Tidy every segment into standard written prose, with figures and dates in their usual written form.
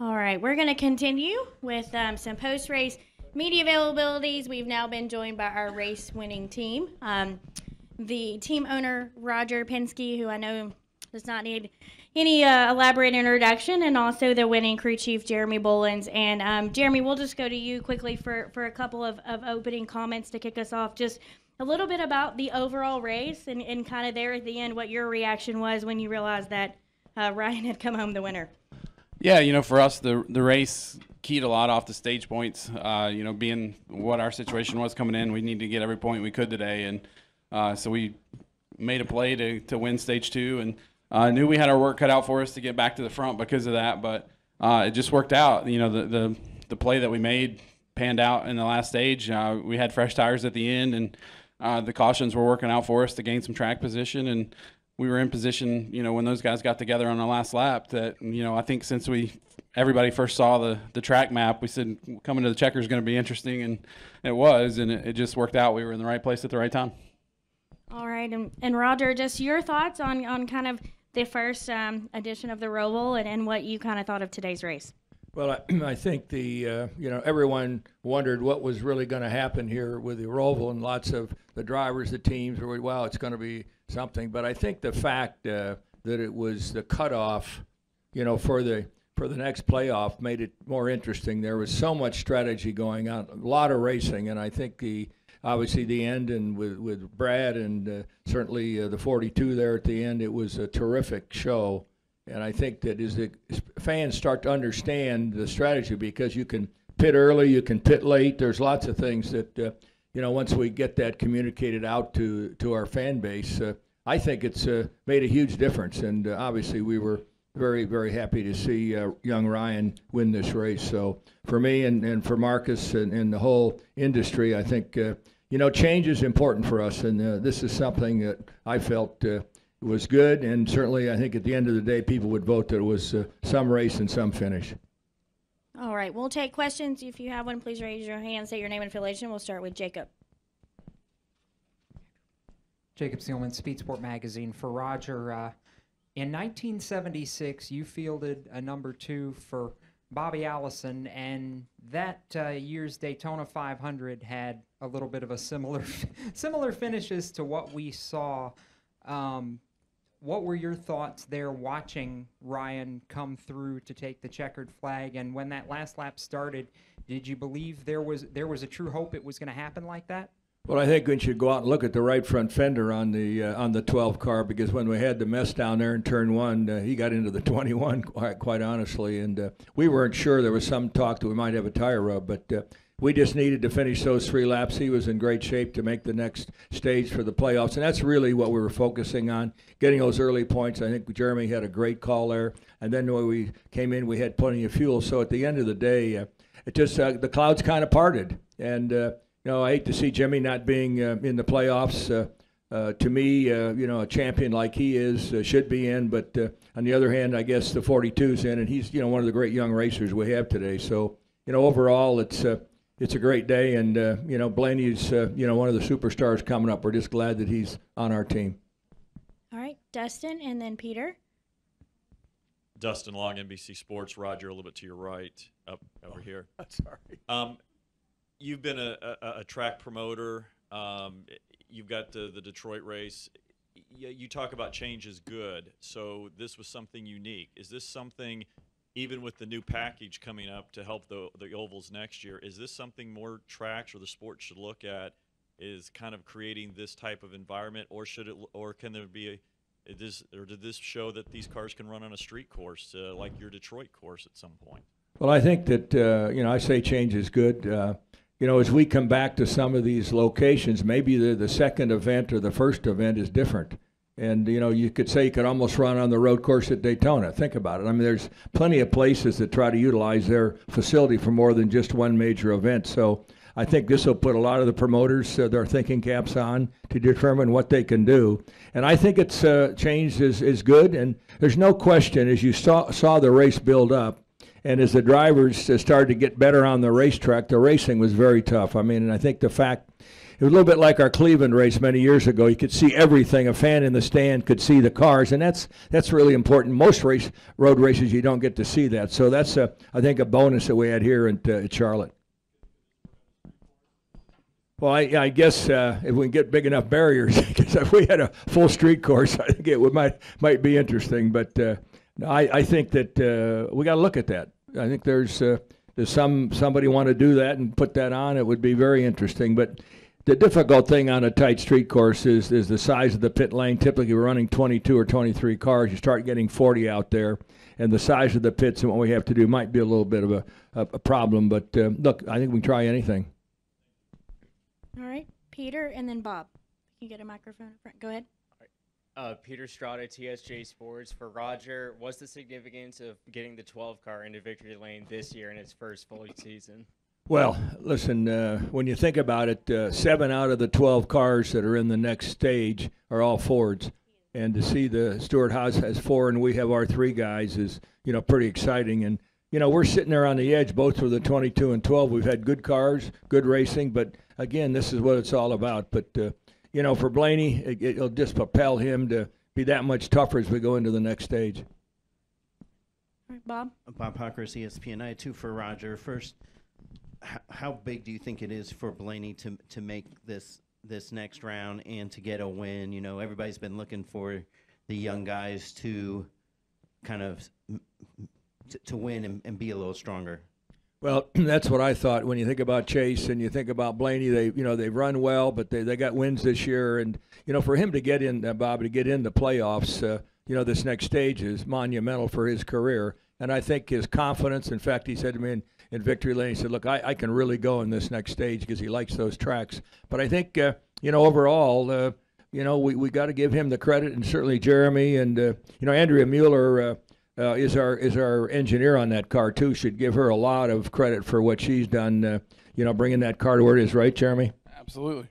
All right, we're going to continue with some post-race media availabilities. We've now been joined by our race-winning team. The team owner, Roger Penske, who I know does not need any elaborate introduction, and also the winning crew chief, Jeremy Bullins. And Jeremy, we'll just go to you quickly for a couple of opening comments to kick us off. Just a little bit about the overall race and kind of there at the end, what your reaction was when you realized that Ryan had come home the winner. Yeah, for us, the race keyed a lot off the stage points. Being what our situation was coming in, we needed to get every point we could today. And so we made a play to win stage 2. And knew we had our work cut out for us to get back to the front because of that. But it just worked out. The play that we made panned out in the last stage. We had fresh tires at the end, and the cautions were working out for us to gain some track position. And we were in position, when those guys got together on the last lap that, I think since everybody first saw the track map, we said coming to the checker is going to be interesting, and it was, and it just worked out. We were in the right place at the right time. All right, and Roger, just your thoughts on kind of the first edition of the Roval and what you kind of thought of today's race. Well, I think everyone wondered what was really going to happen here with the Roval, and lots of the drivers, the teams were, wow, it's going to be something. But I think the fact that it was the cutoff, for the next playoff made it more interesting. There was so much strategy going on, a lot of racing, and I think obviously the end and with Brad and certainly the 42 there at the end, it was a terrific show. And I think that as the fans start to understand the strategy, because you can pit early, you can pit late. There's lots of things that, once we get that communicated out to our fan base, I think it's made a huge difference. And obviously we were very, very happy to see young Ryan win this race. So for me and for Marcus and the whole industry, I think, change is important for us. And this is something that I felt was good, and certainly I think at the end of the day people would vote that it was some race and some finish. All right, we'll take questions. If you have one, please raise your hand, say your name and affiliation. We'll start with Jacob. Jacob Seelman, Speed Sport Magazine. For Roger, in 1976 you fielded a number 2 for Bobby Allison, and that year's Daytona 500 had a little bit of a similar finishes to what we saw. What were your thoughts there watching Ryan come through to take the checkered flag? And when that last lap started, did you believe there was a true hope it was going to happen like that? Well, I think we should go out and look at the right front fender on the 12 car, because when we had the mess down there in turn 1, he got into the 21 quite honestly, and we weren't sure. There was some talk that we might have a tire rub, but we just needed to finish those 3 laps. He was in great shape to make the next stage for the playoffs, and that's really what we were focusing on, getting those early points. I think Jeremy had a great call there, and then when we came in, we had plenty of fuel. So at the end of the day, it just the clouds kind of parted, and I hate to see Jimmy not being in the playoffs. To me, a champion like he is should be in, but on the other hand, I guess the 42's in, and he's one of the great young racers we have today. So overall, it's a great day, and Blaney's one of the superstars coming up. We're just glad that he's on our team. All right, Dustin, and then Peter. Dustin Long, NBC Sports. Roger, a little bit to your right, up over here. Sorry. You've been a track promoter. You've got the Detroit race. You talk about change is good. So this was something unique. Is this something, even with the new package coming up to help the ovals next year, is this something more tracks or the sport should look at, is kind of creating this type of environment, or can there be did this show that these cars can run on a street course like your Detroit course at some point? Well, I think that I say change is good. As we come back to some of these locations, maybe the second event or the first event is different. And, you could say you could almost run on the road course at Daytona. Think about it. I mean, there's plenty of places that try to utilize their facility for more than just one major event. So I think this will put a lot of the promoters their thinking caps on to determine what they can do. And I think it's change is good. And there's no question, as you saw the race build up, And as the drivers started to get better on the racetrack, the racing was very tough. I mean, and I think the fact, it was a little bit like our Cleveland race many years ago. You could see everything. A fan in the stand could see the cars, and that's really important. Most road races, you don't get to see that. So that's, I think, a bonus that we had here at Charlotte. Well, I guess if we can get big enough barriers, because if we had a full street course, I think it might be interesting. But I think that we got to look at that. I think there's somebody want to do that and put that on. It would be very interesting. But the difficult thing on a tight street course is the size of the pit lane. Typically, we're running 22 or 23 cars. You start getting 40 out there, and the size of the pits and what we have to do might be a little bit of a problem. But look, I think we can try anything. All right, Peter, and then Bob. You get a microphone in front. Go ahead. Peter Strada, TSJ Sports. For Roger, what's the significance of getting the 12 car into victory lane this year in its first full season? Well, listen, when you think about it, 7 out of the 12 cars that are in the next stage are all Fords. And to see the Stewart House has 4 and we have our 3 guys is, pretty exciting. And, we're sitting there on the edge, both for the 22 and 12. We've had good cars, good racing, but again, this is what it's all about. But, for Blaney, it'll just propel him to be that much tougher as we go into the next stage. All right, Bob. Bob Hawkers, ESPN. I had 2 for Roger. First, how big do you think it is for Blaney to make this next round and to get a win? Everybody's been looking for the young guys to kind of to win and be a little stronger. Well, that's what I thought when you think about Chase and you think about Blaney. They've run well, but they got wins this year, and for him to get in, Bob, to get in the playoffs, this next stage is monumental for his career. And I think his confidence. In fact, he said to me in victory lane, he said, "Look, I can really go in this next stage," because he likes those tracks. But I think overall, we got to give him the credit, and certainly Jeremy and Andrea Mueller. Is our engineer on that car too? Should give her a lot of credit for what she's done. Bringing that car to where it is, right, Jeremy? Absolutely.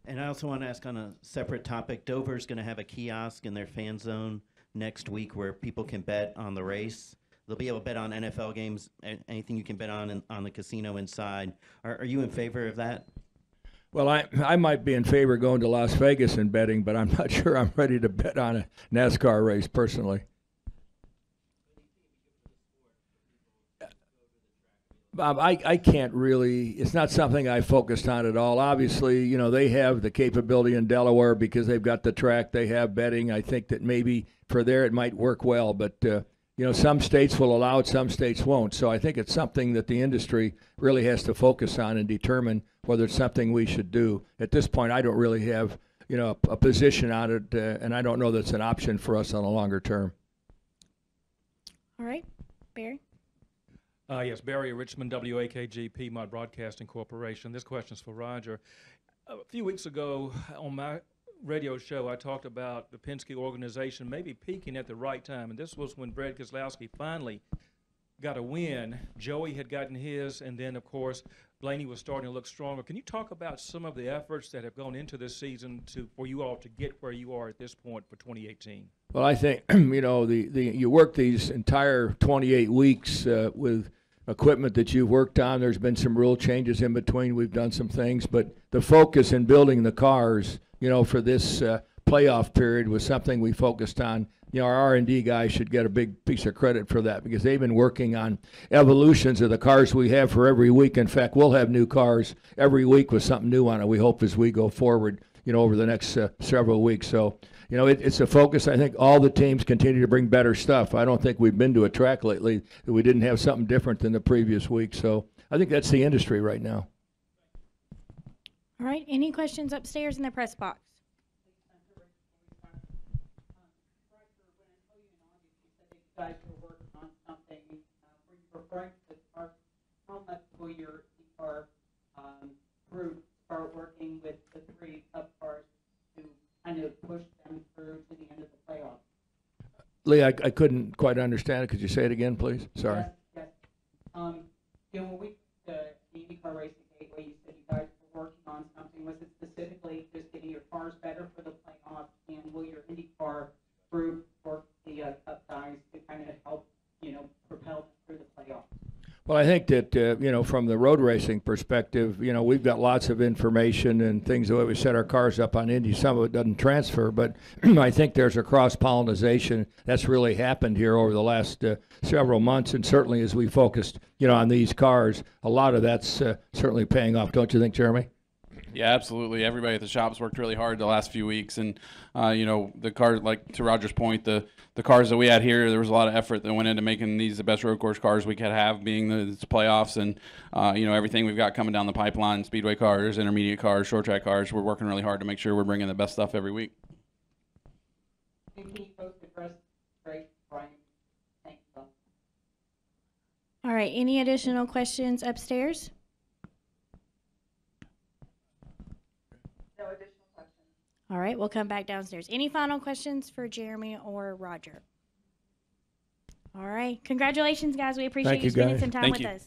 And I also want to ask on a separate topic. Dover's going to have a kiosk in their fan zone next week where people can bet on the race. They'll be able to bet on NFL games, anything you can bet on the casino inside. Are you in favor of that? Well, I might be in favor of going to Las Vegas and betting, but I'm not sure I'm ready to bet on a NASCAR race personally. Bob, I can't really, it's not something I focused on at all. Obviously, they have the capability in Delaware because they've got the track, they have betting. I think that maybe for there it might work well, but, some states will allow it, some states won't. So I think it's something that the industry really has to focus on and determine whether it's something we should do. At this point, I don't really have, a position on it, and I don't know that's an option for us on a longer term. All right, Barry. Yes, Barry Richmond, WAKG, Piedmont Broadcasting Corporation. This question is for Roger. A few weeks ago on my radio show, I talked about the Penske organization maybe peaking at the right time, and this was when Brad Keselowski finally got a win. Joey had gotten his, and then, of course, Blaney was starting to look stronger. Can you talk about some of the efforts that have gone into this season for you all to get where you are at this point for 2018? Well, I think, you work these entire 28 weeks with equipment that you've worked on. There's been some rule changes in between. We've done some things, but the focus in building the cars, for this playoff period was something we focused on. Our R&D guys should get a big piece of credit for that because they've been working on evolutions of the cars we have for every week. In fact, we'll have new cars every week with something new on it, we hope, as we go forward, over the next several weeks. So, it's a focus. I think all the teams continue to bring better stuff. I don't think we've been to a track lately that we didn't have something different than the previous week. So I think that's the industry right now. All right, any questions upstairs in the press box? Guys were working on something. Were you referring to how much will your car group start working with the 3 Cup cars to kind of push them through to the end of the playoffs? Lee, I couldn't quite understand it. Could you say it again, please? Sorry. Yes. When we the IndyCar Racing Gateway, you said you guys were working on something. Was it specifically just getting your cars better for the playoffs, and will your IndyCar group work the Cup guys to kind of help, propel them through the Well, I think that, from the road racing perspective, we've got lots of information and things the way we set our cars up on Indy. Some of it doesn't transfer, but I think there's a cross-pollination that's really happened here over the last several months, and certainly as we focused, on these cars, a lot of that's certainly paying off. Don't you think, Jeremy? Yeah, absolutely. Everybody at the shops worked really hard the last few weeks, and the cars, like to Roger's point, the cars that we had here, there was a lot of effort that went into making these the best road course cars we could have, being the playoffs, and everything we've got coming down the pipeline, speedway cars, intermediate cars, short track cars. We're working really hard to make sure we're bringing the best stuff every week. And can you post the press break, Brian? Thanks. All right, any additional questions upstairs? No additional questions. All right, we'll come back downstairs. Any final questions for Jeremy or Roger? All right, congratulations, guys. We appreciate Thank you you, spending guys. some time Thank with you. us.